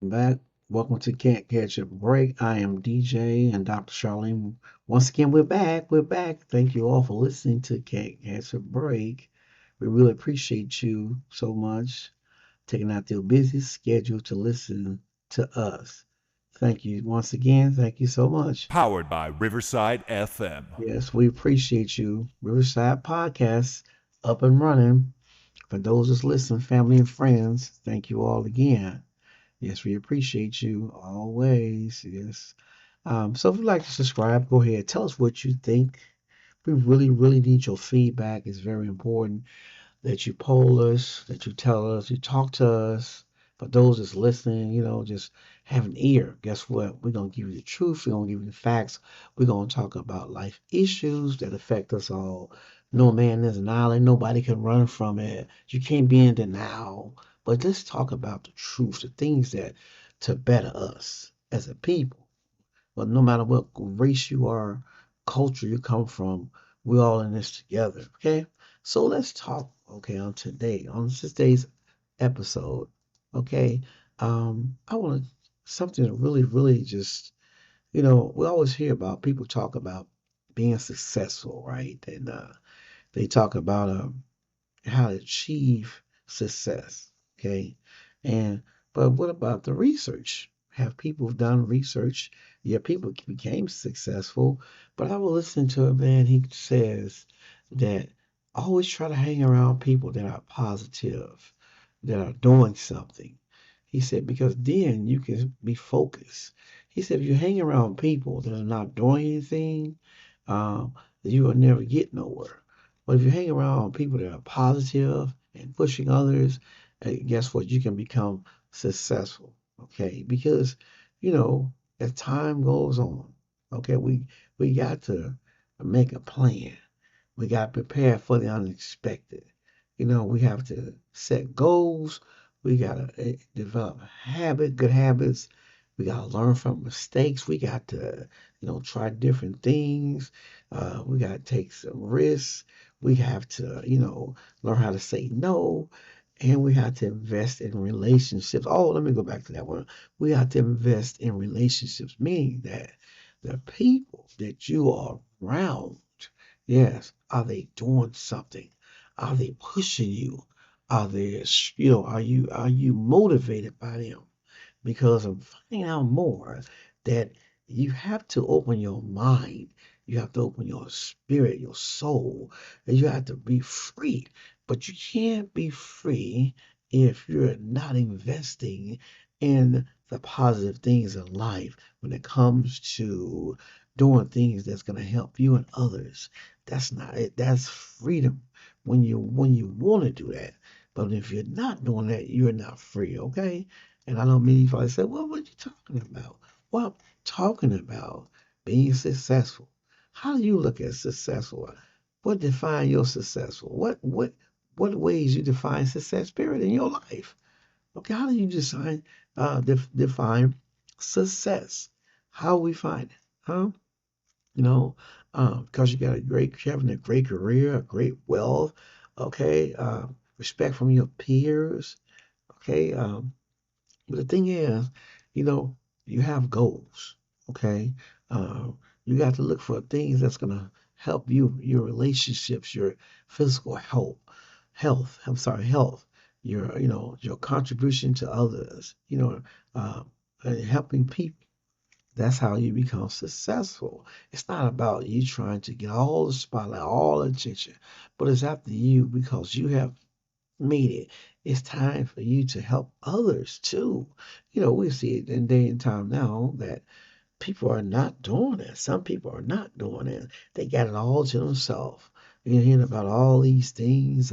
Back. Welcome to Can't Catch a Break. I am DJ and Dr. Charlene. Once again, we're back. We're back. Thank you all for listening to Can't Catch a Break. We really appreciate you so much taking out your busy schedule to listen to us. Thank you once again. Thank you so much. Powered by Riverside FM. Yes, we appreciate you. Riverside Podcast up and running. For those that's listening, family and friends, thank you all again. Yes, we appreciate you always. Yes. So if you'd like to subscribe, go ahead. Tell us what you think. We really, really need your feedback. It's very important that you poll us, that you tell us, you talk to us. For those that's listening, just have an ear. Guess what? We're going to give you the truth. We're going to give you the facts. We're going to talk about life issues that affect us all. No man is an island. Nobody can run from it. You can't be in denial. But let's talk about the truth, the things that to better us as a people. But no matter what race you are, culture you come from, we're all in this together. Okay. So let's talk, okay, on today's episode. Okay. I want something to really, really just, we always hear about people talk about being successful, right? And they talk about how to achieve success. Okay. And but what about the research? Have people done research? Yeah, people became successful. But I was listening to a man, he says that always try to hang around people that are positive, that are doing something. He said, because then you can be focused. He said, if you hang around people that are not doing anything, um, you will never get nowhere. But if you hang around people that are positive and pushing others, guess what? You can become successful. Okay, because you know as time goes on, okay, we got to make a plan. We got to prepare for the unexpected. We have to set goals. We got to develop good habits. We got to learn from mistakes. We got to, try different things. We got to take some risks. We have to, learn how to say no. And we have to invest in relationships. Oh, let me go back to that one. We have to invest in relationships, meaning that the people that you are around, yes, are they doing something? Are they pushing you? Are they, are you motivated by them? Because I'm finding out more that you have to open your mind, you have to open your spirit, your soul, and you have to be free. But you can't be free if you're not investing in the positive things in life when it comes to doing things that's going to help you and others. That's not it. That's freedom when you want to do that. But if you're not doing that, you're not free, okay? And I know many people say, well, what are you talking about? Well, I'm talking about being successful. How do you look at successful? What define your successful? What ways you define success period in your life? Okay, how do you define success? How we find it? Huh? You know, because you got having a great career, a great wealth, okay, respect from your peers, okay, but the thing is, you know, you have goals, okay? You got to look for things that's gonna help you, your relationships, your physical health, your contribution to others, and helping people. That's how you become successful. It's not about you trying to get all the spotlight, all the attention, but it's after you because you have made it. It's time for you to help others too. We see it in day and time now that people are not doing it. Some people are not doing it. They got it all to themselves. You're hearing about all these things,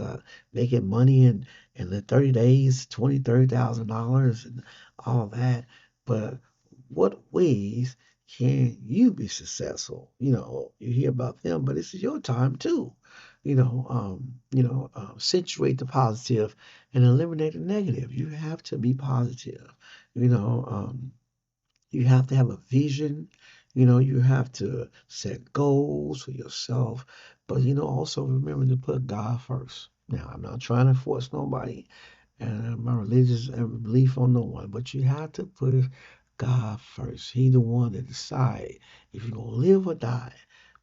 making money in the 30 days, 20, $30,000 and all that. But what ways can you be successful? You hear about them, but this is your time too. Situate the positive and eliminate the negative. You have to be positive. You know, you have to have a vision. You have to set goals for yourself. But, also remember to put God first. Now, I'm not trying to force nobody. and my religious belief on no one, but you have to put God first. He the one that decide if you're gonna live or die.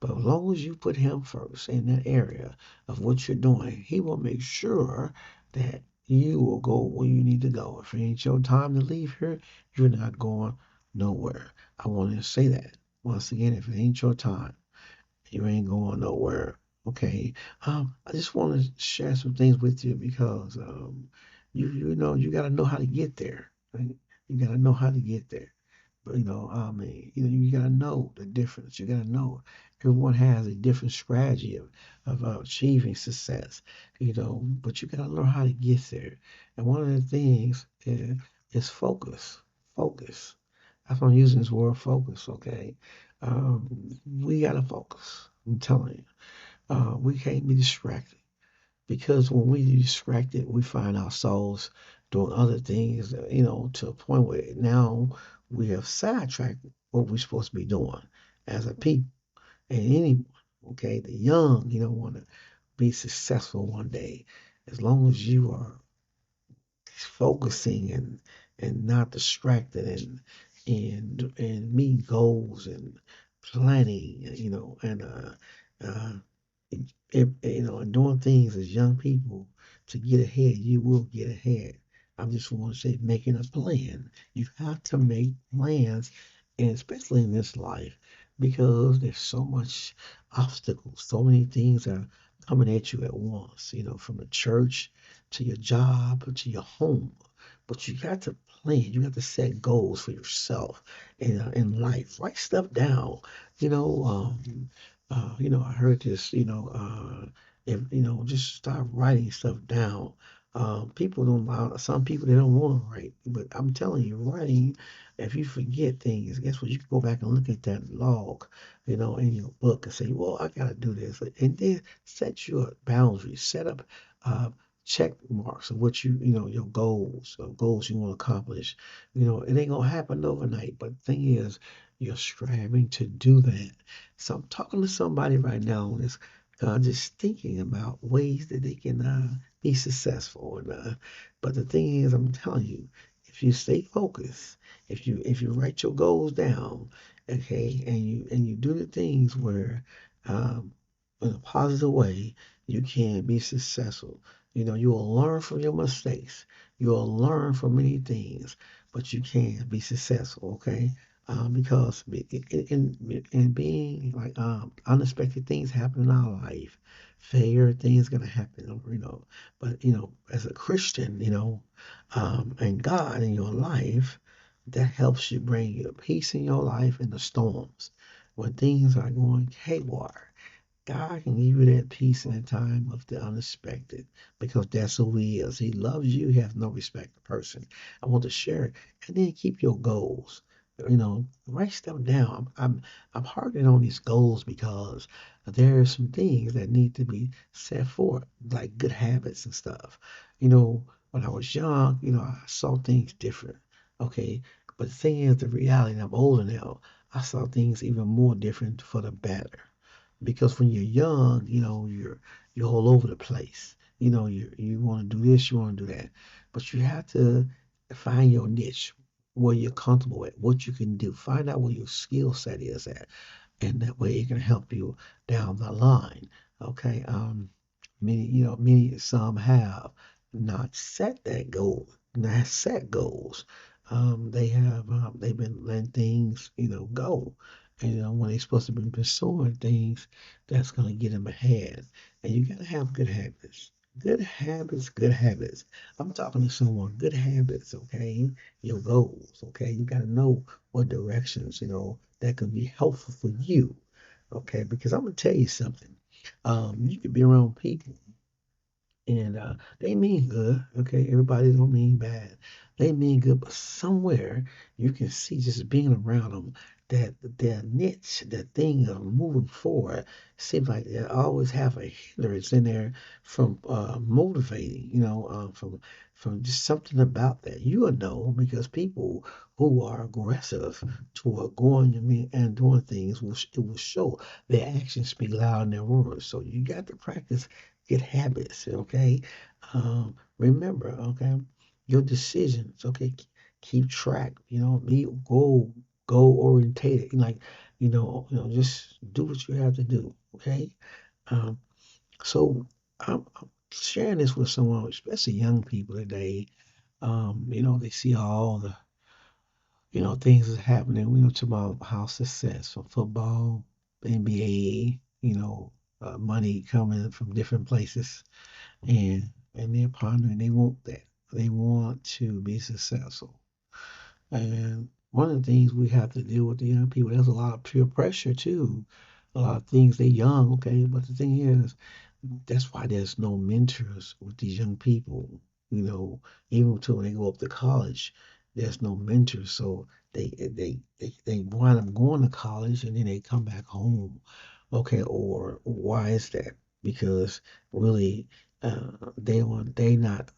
But as long as you put him first in that area of what you're doing, he will make sure that you will go where you need to go. If it ain't your time to leave here, you're not going nowhere. I want to say that once again, if it ain't your time, you ain't going nowhere. Okay. I just want to share some things with you because you know you got to know how to get there. Right? You got to know how to get there. But I mean, you got to know the difference. You got to know everyone has a different strategy of achieving success. But you got to learn how to get there. And one of the things is focus. Focus. That's why I'm using this word focus, okay? We gotta focus. I'm telling you. We can't be distracted because when we get distracted, we find ourselves doing other things, to a point where now we have sidetracked what we're supposed to be doing as a people and anyone, okay? The young, want to be successful one day. As long as you are focusing and not distracted and meeting goals and planning, uh, and doing things as young people to get ahead, you will get ahead. I just want to say making a plan. You have to make plans, and especially in this life, because there's so much obstacles, so many things are coming at you at once, from the church to your job to your home. But you got to plan. You got to set goals for yourself in life. Write stuff down. You know, I heard this. If just start writing stuff down. People don't. Some people they don't want to write, but I'm telling you, writing. If you forget things, guess what? You can go back and look at that log, in your book and say, "Well, I gotta do this," and then set your boundaries. Set up uh, check marks of what your goals, goals you want to accomplish. It ain't gonna happen overnight, but the thing is, you're striving to do that. So I'm talking to somebody right now that's just thinking about ways that they can be successful. But the thing is, I'm telling you, if you stay focused, if you write your goals down, okay, and you do the things where um, in a positive way, you can be successful. You will learn from your mistakes. You'll learn from many things, but you can be successful, okay? Because in being like unexpected things happen in our life, failure things gonna happen, But as a Christian, and God in your life, that helps you bring you peace in your life in the storms when things are going haywire. God can give you that peace in a time of the unexpected because that's who He is. He loves you. He has no respect for person. I want to share it. And then keep your goals. Write stuff down. I'm harping on these goals because there are some things that need to be set forth, like good habits and stuff. When I was young, I saw things different. Okay. But the thing is, the reality, and I'm older now, I saw things even more different for the better because when you're young, you're all over the place. You want to do this, you want to do that, but you have to find your niche, where you're comfortable at, what you can do. Find out where your skill set is at, and that way it can help you down the line. Okay. Many some have not set that goal, not set goals. They've been letting things go. And when they're supposed to be pursuing things that's gonna get them ahead. And you gotta have good habits. Good habits, good habits. I'm talking to someone, good habits, okay? Your goals, okay? You gotta know what directions, that can be helpful for you. Okay, because I'm gonna tell you something. You could be around people and they mean good. Okay, everybody don't mean bad. They mean good, but somewhere you can see just being around them that their niche, that thing of moving forward, seems like they always have a hindrance in there from motivating. From just something about that. You will know because people who are aggressive toward going and doing things it will show their actions speak louder than their words. So you got to practice Get habits, okay? Remember, okay, your decisions, okay? Keep track, be goal orientated. Like, just do what you have to do, okay? Um, so I'm sharing this with someone, especially young people today. They see all the things that's happening. We know about how success from football, NBA, money coming from different places, and they're pondering. They want that. They want to be successful. And one of the things we have to deal with the young people, there's a lot of peer pressure too. A lot of things they're young, okay, but the thing is, that's why there's no mentors with these young people. You know, even until they go up to college, there's no mentors. So they wind up going to college and then they come back home. Okay, or why is that? Because really, they not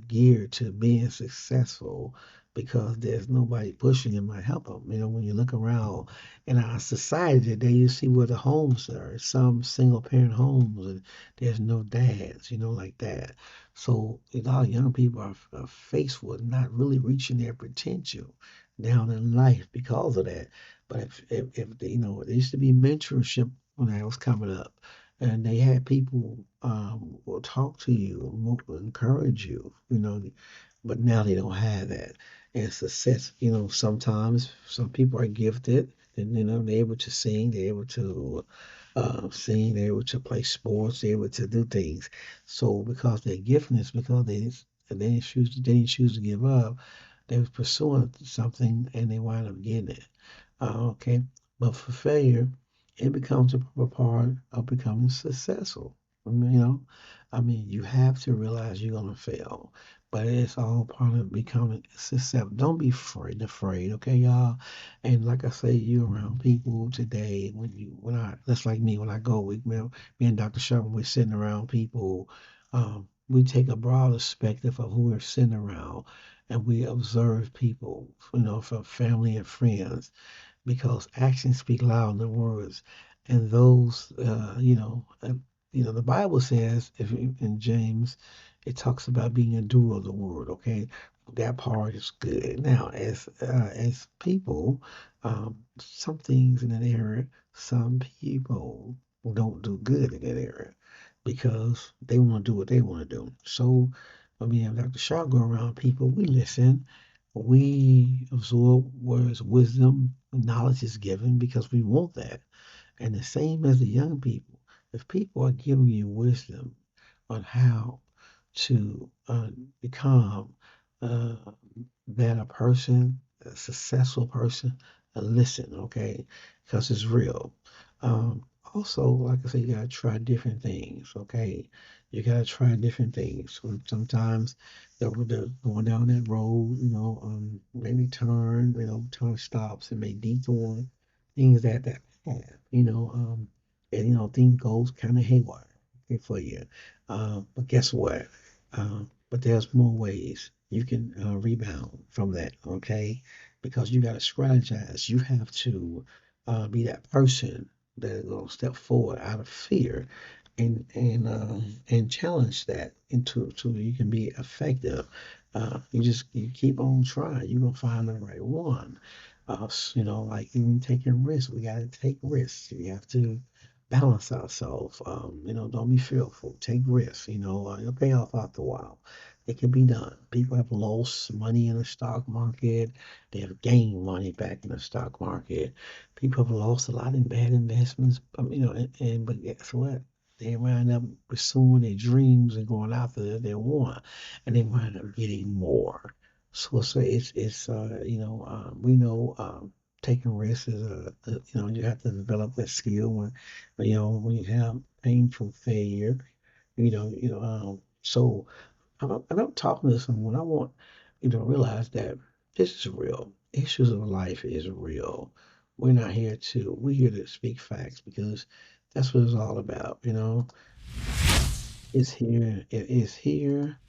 geared to being successful because there's nobody pushing them or help them. When you look around in our society today, you see where the homes are. Some single parent homes, and there's no dads, like that. So a lot of young people are faced with not really reaching their potential down in life because of that. But if they, there used to be mentorship when I was coming up, and they had people will talk to you, will encourage you, but now they don't have that. And success, sometimes some people are gifted, and they're able to sing, they're able to sing, they're able to play sports, they're able to do things. So because their giftedness, because they didn't choose to give up, they was pursuing something and they wind up getting it. Okay, but for failure, it becomes a part of becoming successful. You have to realize you're gonna fail, but it's all part of becoming successful. Don't be afraid, okay, y'all? And like I say, you're around people today that's like me when I go, me and Dr. Sherman, we're sitting around people. We take a broad perspective of who we're sitting around, and we observe people, from family and friends because actions speak louder than words. And those, the Bible says, in James, it talks about being a doer of the word. Okay, that part is good. Now, as people, some things in that area, some people don't do good in that area because they want to do what they want to do. So, I mean, if Dr. Shaw go around people, we listen, we absorb words, wisdom, knowledge is given because we want that. And the same as the young people. If people are giving you wisdom on how to become a better person, a successful person, listen, okay? Because it's real. Also, like I said, you gotta try different things, okay? You gotta try different things. Sometimes the going down that road, maybe turn stops and make detour, things that have, and things goes kind of haywire, okay, for you. But guess what? But there's more ways you can rebound from that, okay? Because you got to strategize. You have to be that person that is going to step forward out of fear and challenge that into so you can be effective. You keep on trying. You're gonna find the right one. Like even taking risks, we gotta take risks. We have to balance ourselves. Don't be fearful. Take risks. It'll pay off after a while. It can be done. People have lost money in the stock market. They have gained money back in the stock market. People have lost a lot in bad investments. But guess what? They wind up pursuing their dreams and going after their want, and they wind up getting more. So we know taking risks is you have to develop that skill when you have painful failure, so I'm talking to someone. I want you to realize that this is real. Issues of life is real. We're here to speak facts because that's what it's all about. It's here. It is here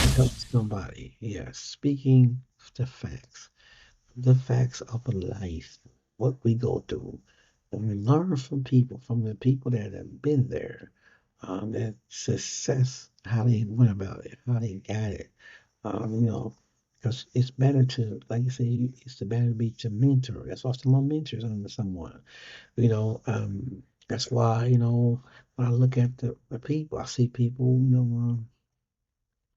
to help somebody. Yeah, speaking the facts of life, what we go through, and we learn from the people that have been there. that success, how they went about it, how they got it. You know, because it's better to, like you say, it's better to be to mentor. That's why some mentors under someone. You know, that's why, when I look at the people, I see people,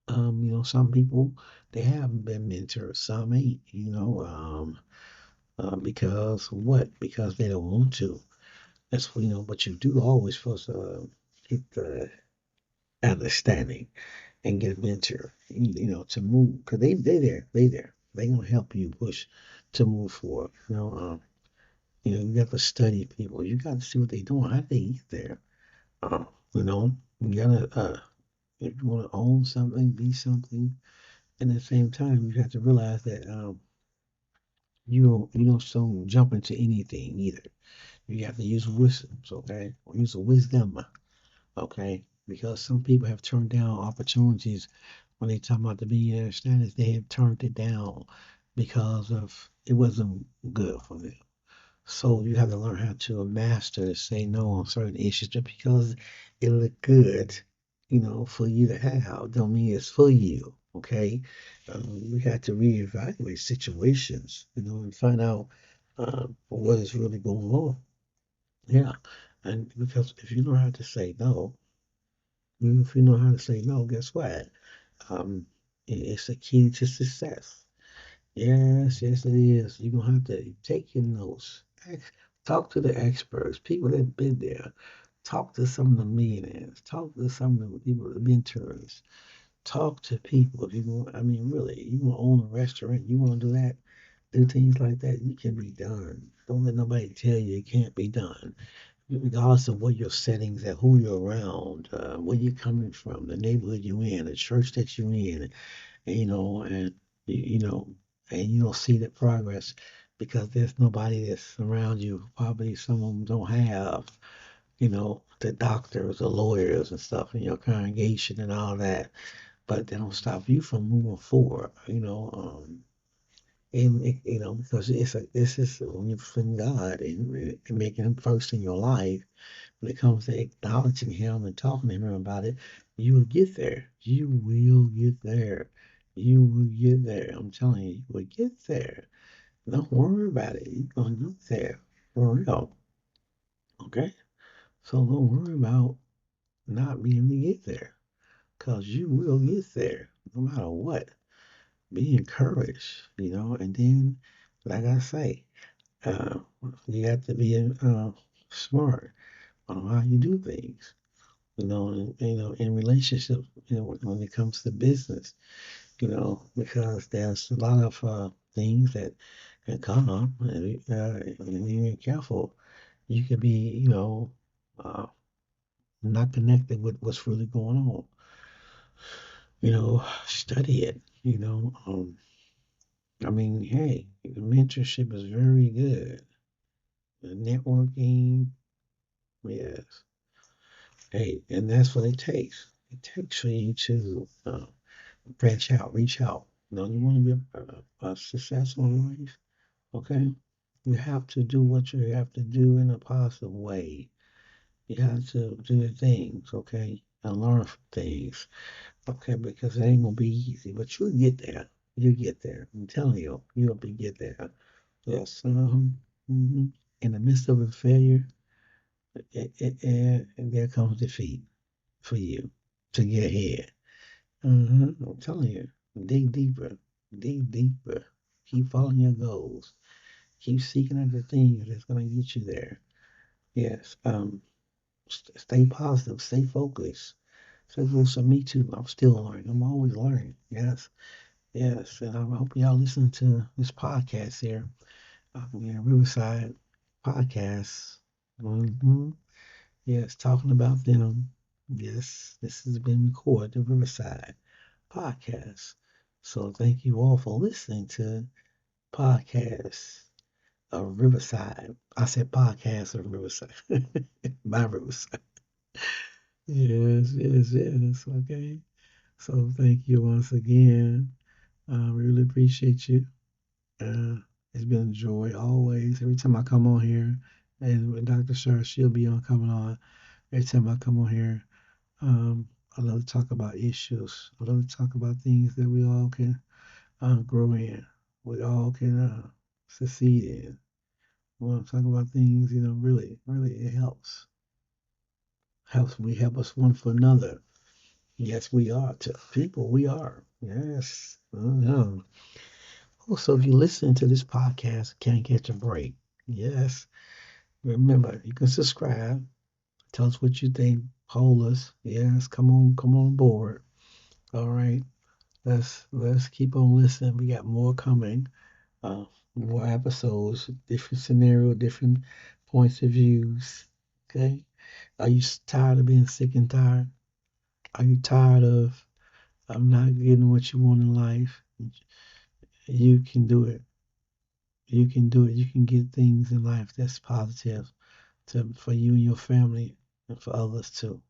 some people they have been mentors, some ain't, because what? Because they don't want to. That's what, but you do always supposed to get the understanding and get a mentor, to move, because they gonna help you push to move forward. You got to study people. You got to see what they doing, how they get there. Uh, you gotta if you want to own something, be something. And at the same time, you have to realize that you don't so jump into anything either. You have to use wisdom, okay? Or use wisdom, okay? Because some people have turned down opportunities when they talk about the millionaire status. They have turned it down because of it wasn't good for them. So you have to learn how to master to say no on certain issues just because it look good, for you to have. Don't mean it's for you. Okay, we have to reevaluate situations, and find out what is really going on. Yeah, and because if you know how to say no, if you know how to say no, guess what? Um, it's a key to success. Yes, yes, it is. You're gonna have to take your notes. Talk to the experts, people that have been there. Talk to some of the millionaires. Talk to some of the people, the mentors. Talk to people. If you want, I mean, really, you want to own a restaurant, you want to do that, do things like that, you can be done. Don't let nobody tell you it can't be done. Regardless of what your settings at, who you're around, where you're coming from, the neighborhood you're in, the church that you're in, and you know, and you don't see the progress because there's nobody that's around you. Probably some of them don't have, the doctors, the lawyers, and stuff in your congregation and all that. But they don't stop you from moving forward. Because this is when you're from God and making Him first in your life. When it comes to acknowledging Him and talking to Him about it, you will get there. You will get there. You will get there. I'm telling you, you will get there. Don't worry about it. You're gonna get there for real. Okay? So don't worry about not being able to get there. Cause you will get there no matter what. Be encouraged, and then like I say, uh, you have to be smart on how you do things. In relationships, when it comes to business, because there's a lot of things that can come up, and you're careful, you could be, uh, not connected with what's really going on. Study it. I mean, hey, mentorship is very good. Networking, yes. Hey, and that's what it takes. It takes for you to branch out, reach out. You want to be a successful in life, okay? You have to do what you have to do in a positive way. You have to do the things, okay? And learn from things, okay? Because it ain't gonna be easy, but you'll get there. You'll get there. I'm telling you, you'll be get there. Yes. In the midst of a failure, and there comes defeat for you to get ahead. I'm telling you, dig deeper, dig deeper. Keep following your goals. Keep seeking after things that's gonna get you there. Yes. Stay positive. Stay focused. So, so me too. I'm still learning. I'm always learning. Yes. Yes. And I hope y'all listen to this podcast here. Riverside Podcast. Yes, talking about them. Yes, this has been recorded, the Riverside Podcast. So thank you all for listening to Podcast of Riverside. I said Podcast of Riverside. My Riverside. Yes, yes, yes. Okay. So thank you once again. I really appreciate you. Uh, it's been a joy always. Every time I come on here, and with Dr. Shar, she'll be on coming on. Every time I come on here. Um, I love to talk about issues. I love to talk about things that we all can grow in. We all can succeed in. We want to talk about things, really, really it helps. We help us one for another. Yes, we are. To people, we are. Yes. Also, if you listen to this podcast, can't catch a break. Yes. Remember, you can subscribe. Tell us what you think. Poll us. Yes, come on board. All right. Let's keep on listening. We got more coming. Uh, More episodes, different scenario, different points of views. Okay. Are you tired of being sick and tired? Are you tired of not getting what you want in life? You can do it. You can do it. You can get things in life that's positive for you and your family and for others too.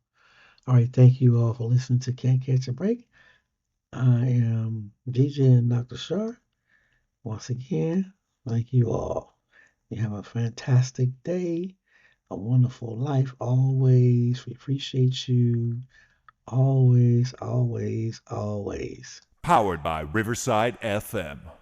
All right. Thank you all for listening to Can't Catch a Break. I am DJ and Dr. Shar. Once again, thank you all. You have a fantastic day, a wonderful life always. We appreciate you always, always, always. Powered by Riverside FM.